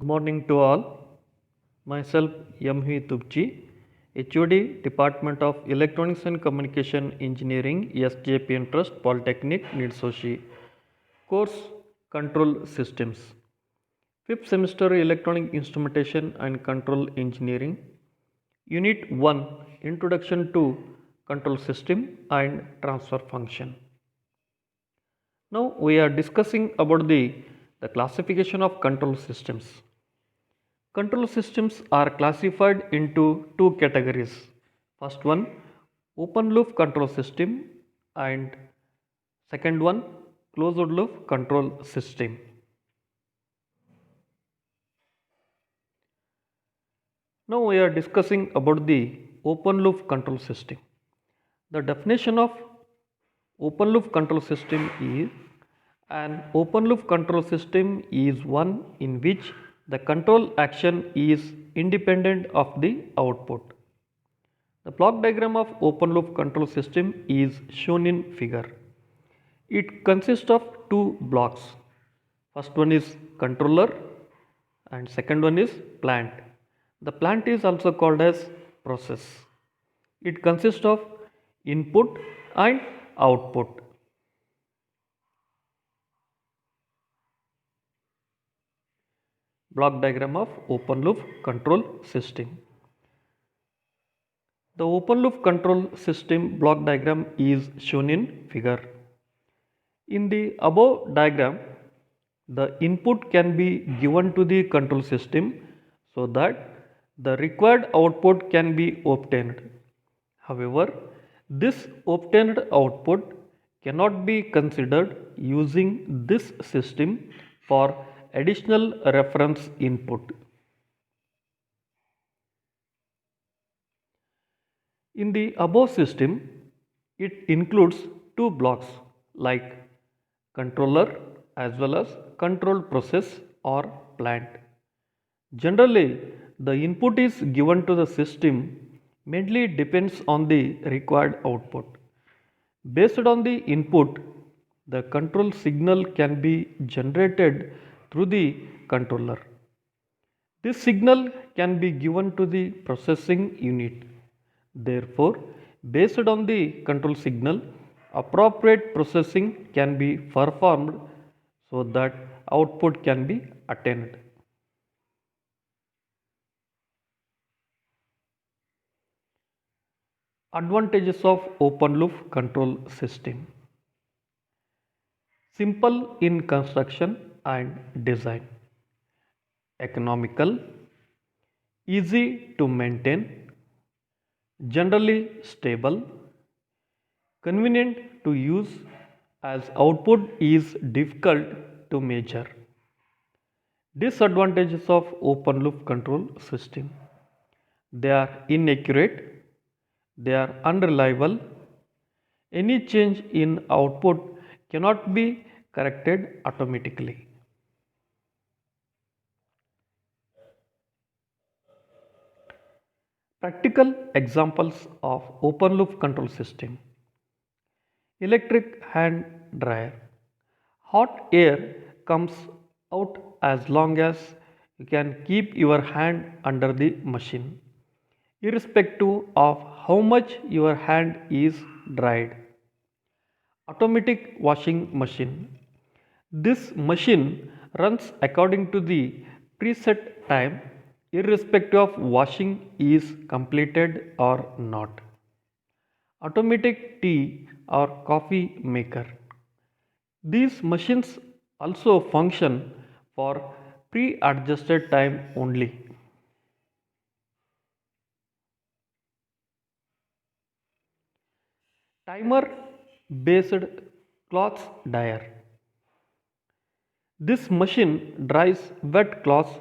Good morning to all. Myself Yamhi Tupchi, HOD Department of Electronics and Communication Engineering, SJP Trust Polytechnic, Nidsoshi. Course Control Systems. Fifth semester Electronic Instrumentation and Control Engineering. Unit 1 Introduction to Control System and Transfer Function. Now we are discussing about the classification of control systems. Control systems are classified into two categories. First one, open loop control system, and second one, closed loop control system. Now we are discussing about the open loop control system. The definition of open loop control system is an open loop control system is one in which the control action is independent of the output. The block diagram of open loop control system is shown in figure. It consists of two blocks. First one is controller and second one is plant. The plant is also called as process. It consists of input and output. Block diagram of open loop control system. The open loop control system block diagram is shown in figure. In the above diagram, the input can be given to the control system so that the required output can be obtained. However, this obtained output cannot be considered using this system for additional reference input. In the above system, it includes two blocks like controller as well as control process or plant. Generally, the input is given to the system mainly depends on the required output. Based on the input, the control signal can be generated through the controller. This signal can be given to the processing unit. Therefore, based on the control signal, appropriate processing can be performed so that output can be attained. Advantages of open loop control system. Simple in construction and design. Economical, easy to maintain, generally stable, convenient to use as output is difficult to measure. Disadvantages of open loop control system. They are inaccurate, they are unreliable, any change in output cannot be corrected automatically. Practical examples of open loop control system. Electric hand dryer. Hot air comes out as long as you can keep your hand under the machine, irrespective of how much your hand is dried. Automatic washing machine. This machine runs according to the preset time, irrespective of washing is completed or not. Automatic tea or coffee maker. These machines also function for pre-adjusted time only. Timer based cloth dryer. This machine dries wet cloths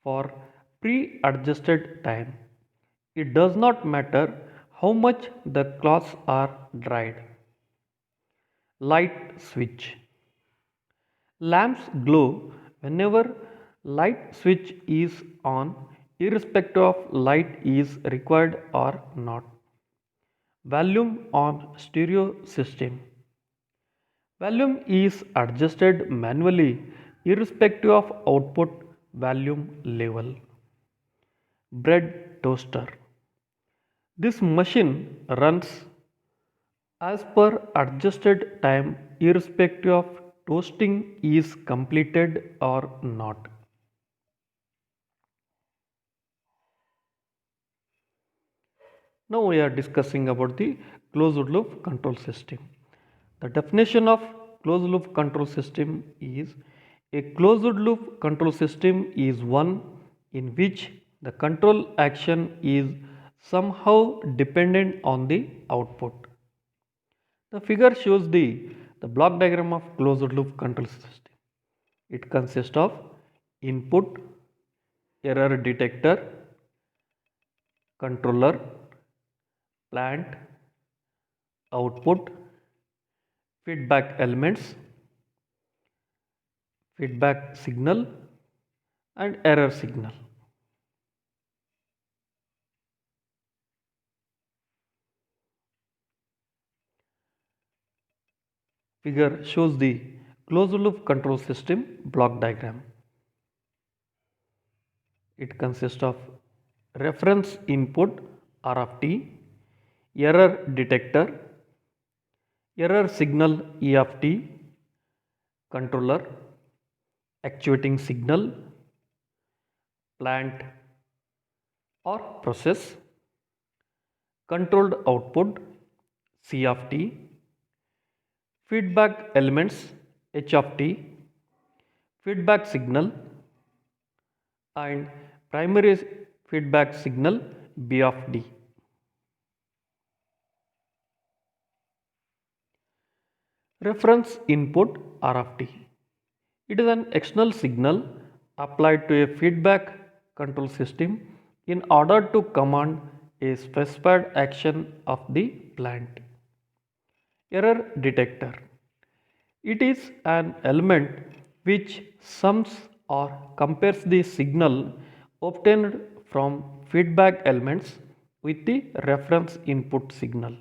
for pre-adjusted time. It does not matter how much the cloths are dried. Light switch. Lamps glow whenever light switch is on, irrespective of light is required or not. Volume on stereo system. Volume is adjusted manually irrespective of output volume level. Bread toaster. This machine runs as per adjusted time irrespective of toasting is completed or not. Now we are discussing about the closed loop control system. The definition of closed loop control system is a closed loop control system is one in which the control action is somehow dependent on the output. The figure shows the block diagram of closed loop control system. It consists of input, error detector, controller, plant, output, feedback elements, feedback signal and error signal. Figure shows the closed loop control system block diagram. It consists of reference input R of t, error detector, error signal E of t, controller, actuating signal, plant or process, controlled output C of t, feedback elements H of t, feedback signal and primary feedback signal B of d. Reference input R of t. It is an external signal applied to a feedback control system in order to command a specified action of the plant. Error detector. It is an element which sums or compares the signal obtained from feedback elements with the reference input signal.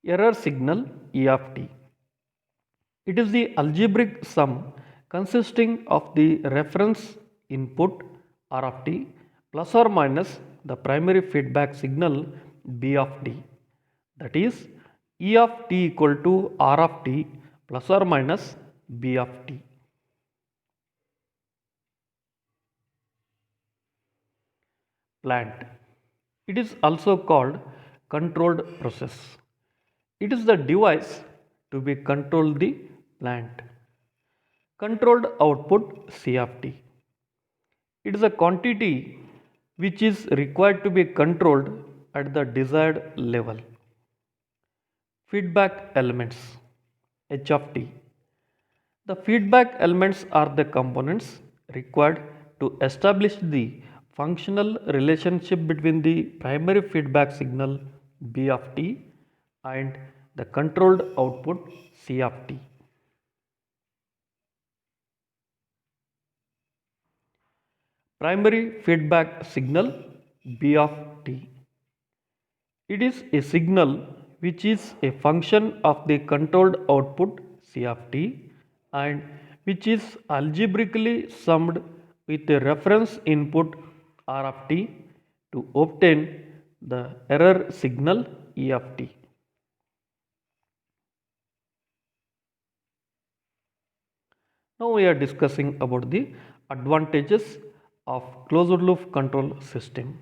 Error signal E of t. It is the algebraic sum consisting of the reference input R of t plus or minus the primary feedback signal B of t. That is E of t equal to R of t plus or minus B of t. Plant. It is also called controlled process. It is the device to be control the plant. Controlled output C of t. It is a quantity which is required to be controlled at the desired level. Feedback elements H of t. The feedback elements are the components required to establish the functional relationship between the primary feedback signal B of t and the controlled output C of t. Primary feedback signal B of t. It is a signal which is a function of the controlled output C of t and which is algebraically summed with a reference input R of t to obtain the error signal E of t. Now we are discussing about the advantages of closed loop control system.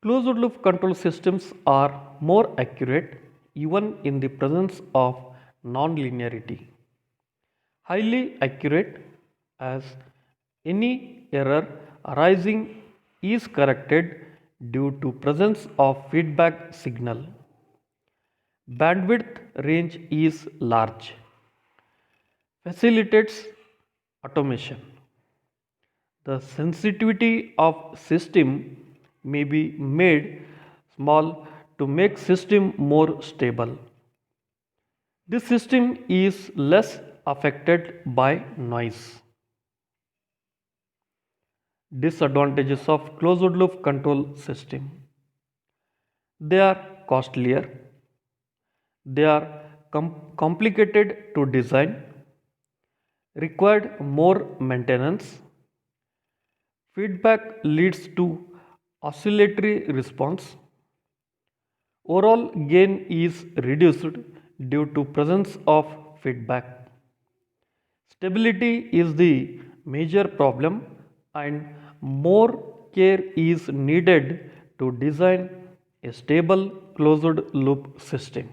Closed loop control systems are more accurate even in the presence of non-linearity. Highly accurate as any error arising is corrected due to presence of feedback signal. Bandwidth range is large. Facilitates automation. The sensitivity of system may be made small to make system more stable. This system is less affected by noise. Disadvantages of closed loop control system. They are costlier. They are complicated to design. required more maintenance. Feedback leads to oscillatory response. Overall gain is reduced due to presence of feedback. Stability is the major problem and more care is needed to design a stable closed loop system.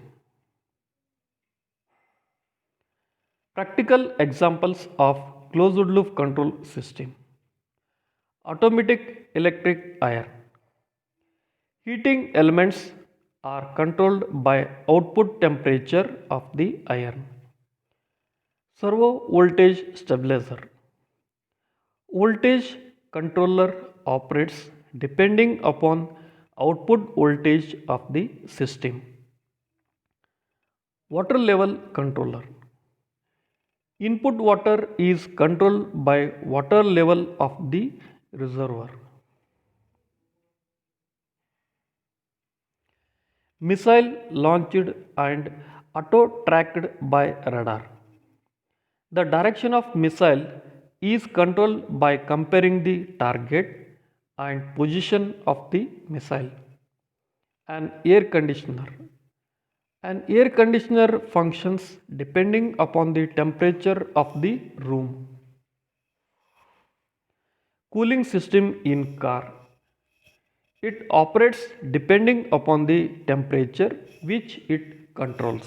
Practical examples of closed loop control system. Automatic electric iron. Heating elements are controlled by output temperature of the iron. Servo voltage stabilizer. Voltage controller operates depending upon output voltage of the system. Water level controller. Input water is controlled by water level of the reservoir. Missile launched and auto-tracked by radar. The direction of missile is controlled by comparing the target and position of the missile. An air conditioner. An air conditioner functions depending upon the temperature of the room. Cooling system in car. It operates depending upon the temperature which it controls.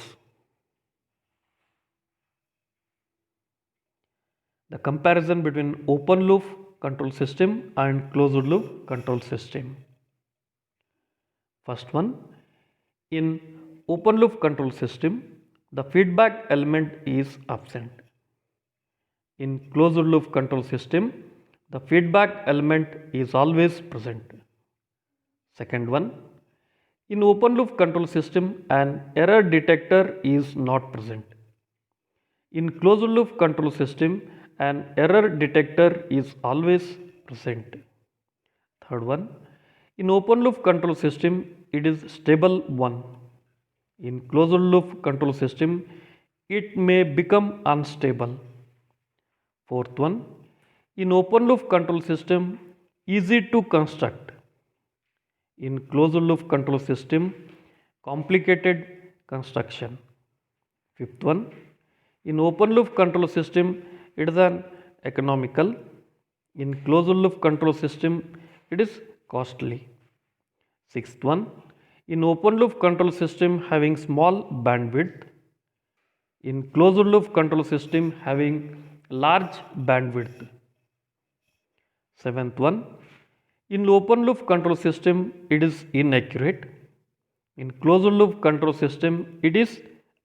The comparison between open loop control system and closed loop control system. First one, in open loop control system, the feedback element is absent. In closed loop control system, the feedback element is always present. Second one, in open loop control system, an error detector is not present. In closed loop control system, an error detector is always present. Third one, in open loop control system, it is stable one. In closed loop control system, it may become unstable. Fourth one, in open loop control system, easy to construct. In closed loop control system, complicated construction. Fifth one, in open loop control system, it is an economical. In closed loop control system, it is costly. Sixth one, in open loop control system having small bandwidth. In closed loop control system having large bandwidth. Seventh one, in open loop control system it is inaccurate. In closed loop control system it is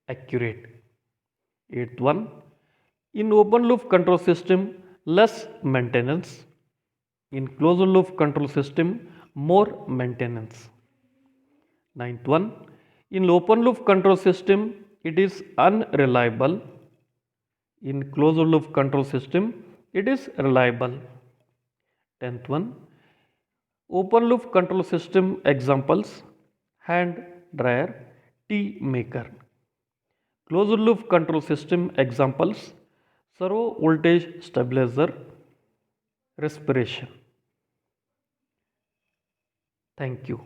accurate. Eighth one, in open loop control system less maintenance. In closed loop control system more maintenance. Ninth one, in open loop control system it is unreliable. In closed loop control system it is reliable. 10th one, open loop control system examples: hand dryer, tea maker. Closed loop control system examples: servo voltage stabilizer, respiration. Thank you.